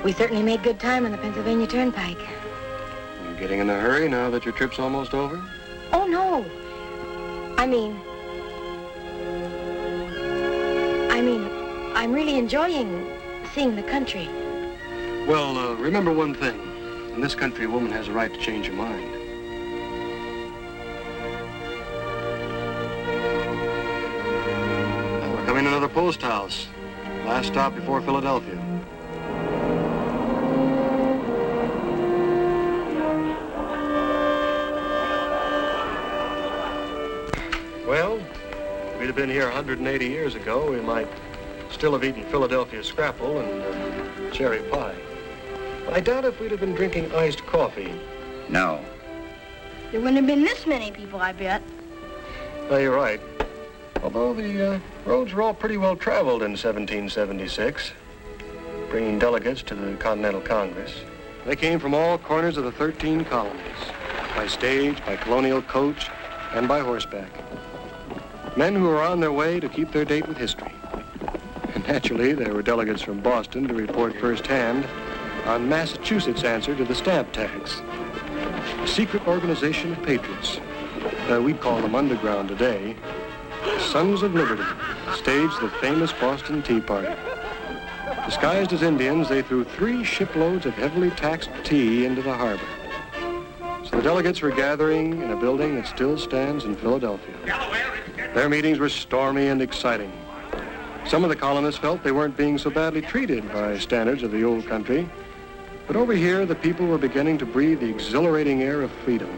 We certainly made good time on the Pennsylvania Turnpike. You getting in a hurry now that your trip's almost over? Oh, no. I mean, I'm really enjoying seeing the country. Well, remember one thing. In this country, a woman has a right to change her mind. Now we're coming to another post house. Last stop before Philadelphia. Well, if we'd have been here 180 years ago, we might still have eaten Philadelphia scrapple and cherry pie. But I doubt if we'd have been drinking iced coffee. No. There wouldn't have been this many people, I bet. No, you're right. Although the roads were all pretty well traveled in 1776, bringing delegates to the Continental Congress. They came from all corners of the 13 colonies, by stage, by colonial coach, and by horseback. Men who were on their way to keep their date with history. And naturally, there were delegates from Boston to report firsthand on Massachusetts' answer to the stamp tax. A secret organization of patriots. We'd call them underground today. The Sons of Liberty staged the famous Boston Tea Party. Disguised as Indians, they threw 3 shiploads of heavily taxed tea into the harbor. So the delegates were gathering in a building that still stands in Philadelphia. Their meetings were stormy and exciting. Some of the colonists felt they weren't being so badly treated by standards of the old country. But over here, the people were beginning to breathe the exhilarating air of freedom.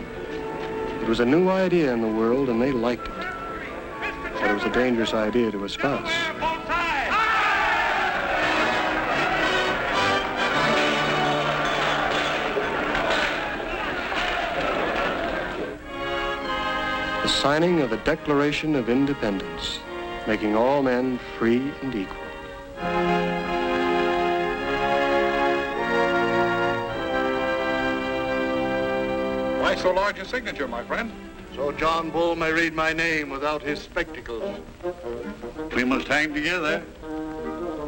It was a new idea in the world, and they liked it. But it was a dangerous idea to espouse. The signing of the Declaration of Independence, making all men free and equal. Why so large a signature, my friend? So John Bull may read my name without his spectacles. We must hang together,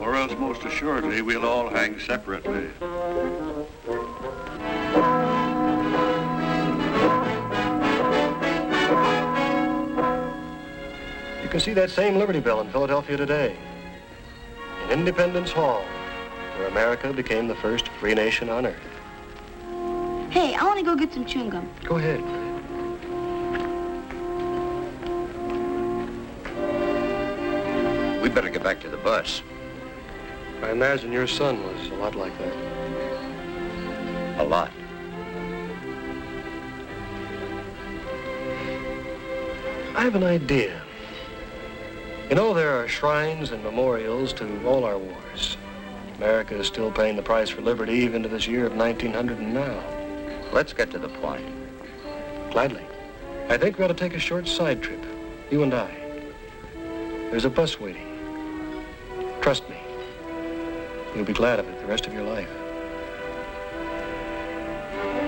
or else most assuredly we'll all hang separately. You can see that same Liberty Bell in Philadelphia today. In Independence Hall, where America became the first free nation on earth. Hey, I want to go get some chewing gum. Go ahead. We better get back to the bus. I imagine your son was a lot like that. A lot. I have an idea. You know, there are shrines and memorials to all our wars. America is still paying the price for liberty even to this year of 1900 and now. Let's get to the point. Gladly. I think we ought to take a short side trip, you and I. There's a bus waiting. Trust me. You'll be glad of it the rest of your life.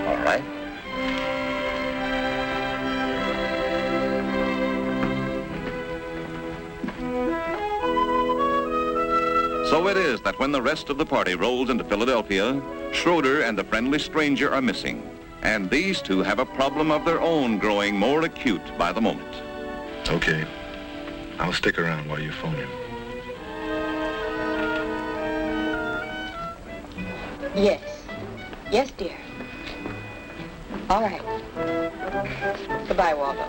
All right. So it is that when the rest of the party rolls into Philadelphia, Schroeder and the friendly stranger are missing. And these two have a problem of their own growing more acute by the moment. Okay. I'll stick around while you phone him. Yes. Yes, dear. All right. Goodbye, Waldo.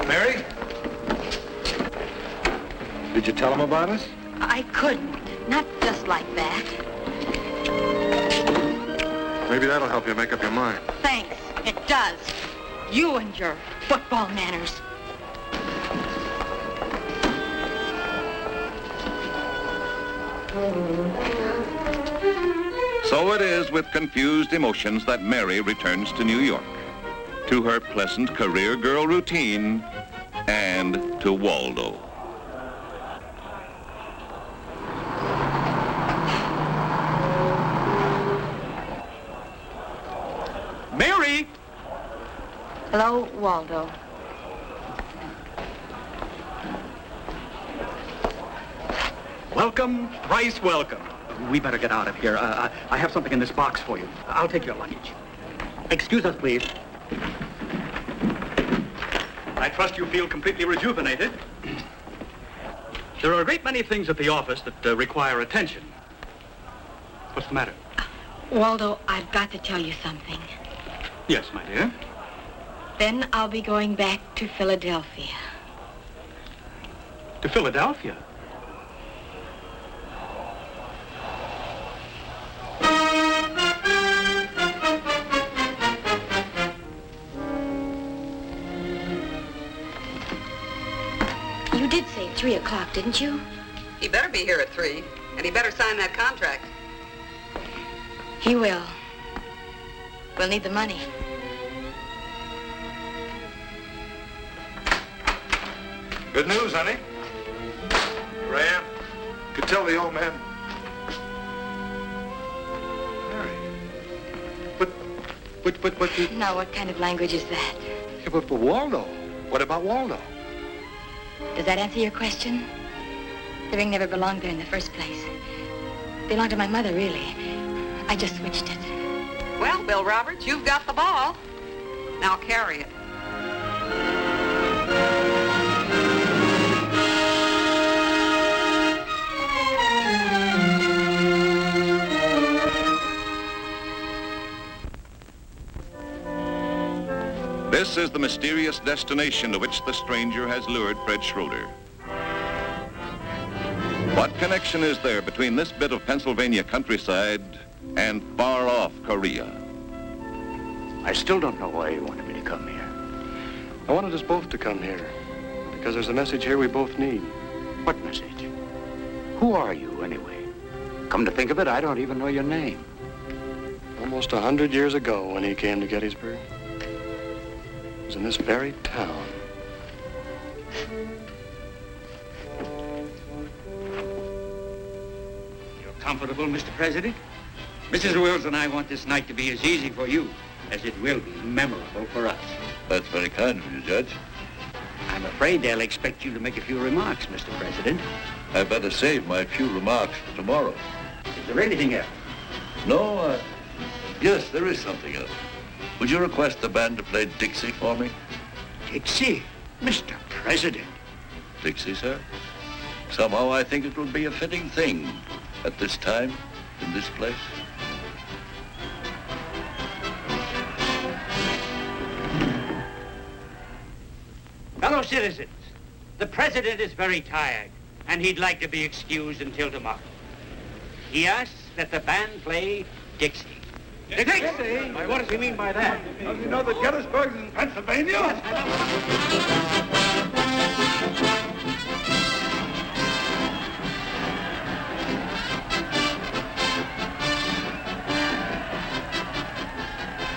Mary? Did you tell him about us? I couldn't. Not just like that. Maybe that'll help you make up your mind. Thanks. It does. You and your football manners. So it is with confused emotions that Mary returns to New York, to her pleasant career girl routine, and to Waldo. Mary! Hello, Waldo. Welcome, thrice welcome. We better get out of here. I have something in this box for you. I'll take your luggage. Excuse us, please. I trust you feel completely rejuvenated. There are a great many things at the office that require attention. What's the matter? Waldo, I've got to tell you something. Yes, my dear. Then I'll be going back to Philadelphia. To Philadelphia? You did say 3 o'clock, didn't you? He better be here at 3, and he better sign that contract. He will. We'll need the money. Good news, honey. Here I am. Could tell the old man. Mary. But you... Now, what kind of language is that? Yeah, but Waldo. What about Waldo? Does that answer your question? The ring never belonged there in the first place. It belonged to my mother, really. I just switched it. Well, Bill Roberts, you've got the ball. Now carry it. This is the mysterious destination to which the stranger has lured Fred Schroeder. What connection is there between this bit of Pennsylvania countryside and far-off Korea? I still don't know why you wanted me to come here. I wanted us both to come here, because there's a message here we both need. What message? Who are you, anyway? Come to think of it, I don't even know your name. Almost 100 years ago, when he came to Gettysburg, it was in this very town. You're comfortable, Mr. President? Mrs. Wills and I want this night to be as easy for you as it will be memorable for us. That's very kind of you, Judge. I'm afraid they'll expect you to make a few remarks, Mr. President. I better save my few remarks for tomorrow. Is there anything else? No, yes, there is something else. Would you request the band to play Dixie for me? Dixie? Mr. President. Dixie, sir? Somehow I think it would be a fitting thing at this time, in this place. Fellow citizens, the President is very tired, and he'd like to be excused until tomorrow. He asks that the band play Dixie. Dixie? Why, what does he mean by that? Don't you know that Gettysburg is in Pennsylvania?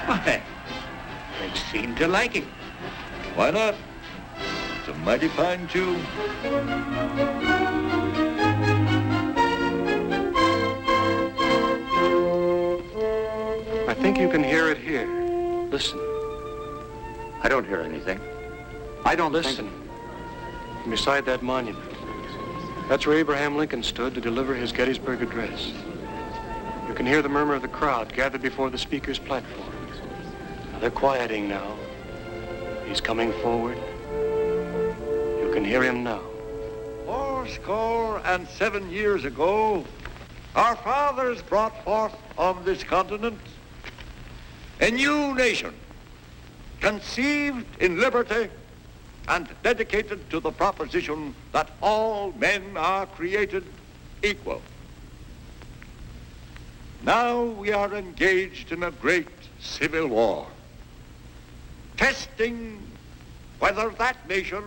Why, they seem to like it. Why not? It's a mighty fine tune. I think you can hear it here. Listen. I don't hear anything. I don't Listen. Beside that monument. That's where Abraham Lincoln stood to deliver his Gettysburg Address. You can hear the murmur of the crowd gathered before the speaker's platform. Now, they're quieting now. He's coming forward. You can hear him now. 87 years ago, our fathers brought forth on this continent a new nation, conceived in liberty and dedicated to the proposition that all men are created equal. Now we are engaged in a great civil war, testing whether that nation,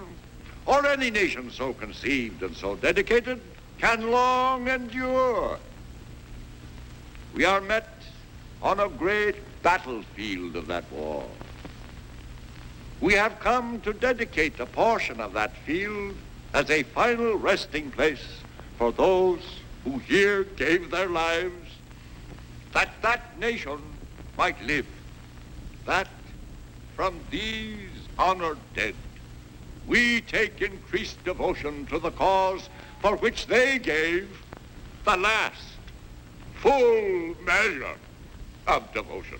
or any nation so conceived and so dedicated, can long endure. We are met on a great battlefield of that war. We have come to dedicate a portion of that field as a final resting place for those who here gave their lives, that that nation might live, that from these honored dead, we take increased devotion to the cause for which they gave the last full measure of devotion.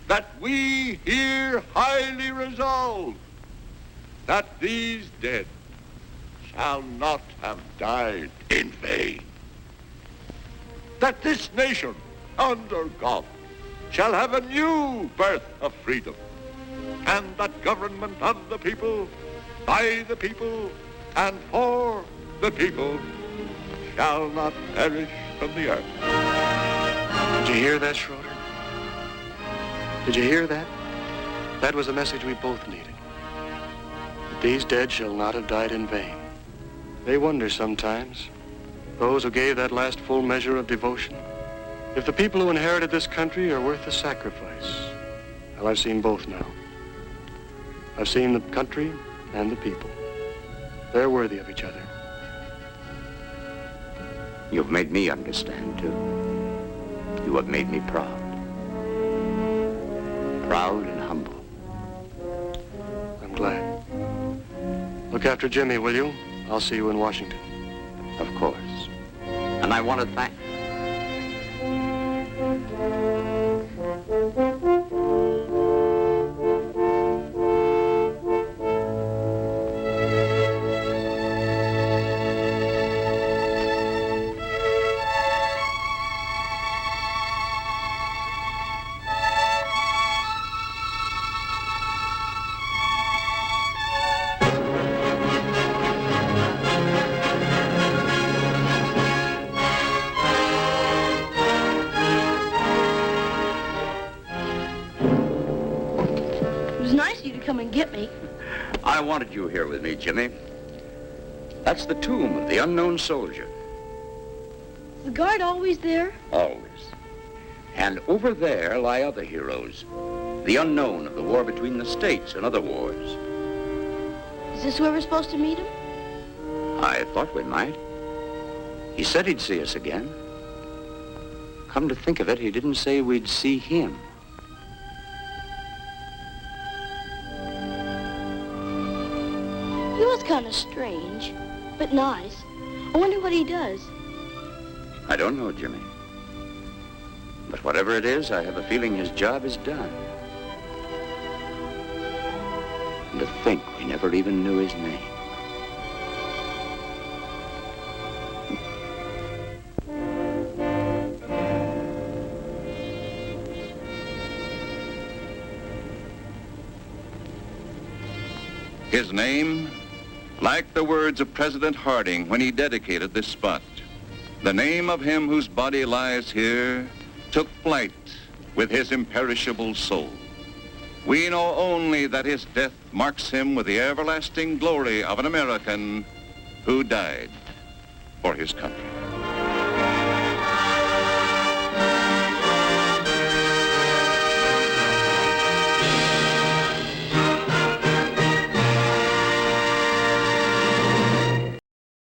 That we here highly resolve that these dead shall not have died in vain. That this nation, under God, shall have a new birth of freedom, and that government of the people, by the people, and for the people shall not perish from the earth. Did you hear that, Schroeder? Did you hear that? That was the message we both needed. That these dead shall not have died in vain. They wonder sometimes, those who gave that last full measure of devotion, if the people who inherited this country are worth the sacrifice. Well, I've seen both now. I've seen the country and the people. They're worthy of each other. You've made me understand, too. You have made me proud. Proud and humble. I'm glad. Look after Jimmy, will you? I'll see you in Washington. Of course. And I want to thank... I wanted you here with me, Jimmy. That's the tomb of the unknown soldier. The guard always there? Always. And over there lie other heroes. The unknown of the war between the states and other wars. Is this where we're supposed to meet him? I thought we might. He said he'd see us again. Come to think of it, he didn't say we'd see him. He was kind of strange, but nice. I wonder what he does. I don't know, Jimmy. But whatever it is, I have a feeling his job is done. And to think we never even knew his name. His name, like the words of President Harding when he dedicated this spot, the name of him whose body lies here took flight with his imperishable soul. We know only that his death marks him with the everlasting glory of an American who died for his country.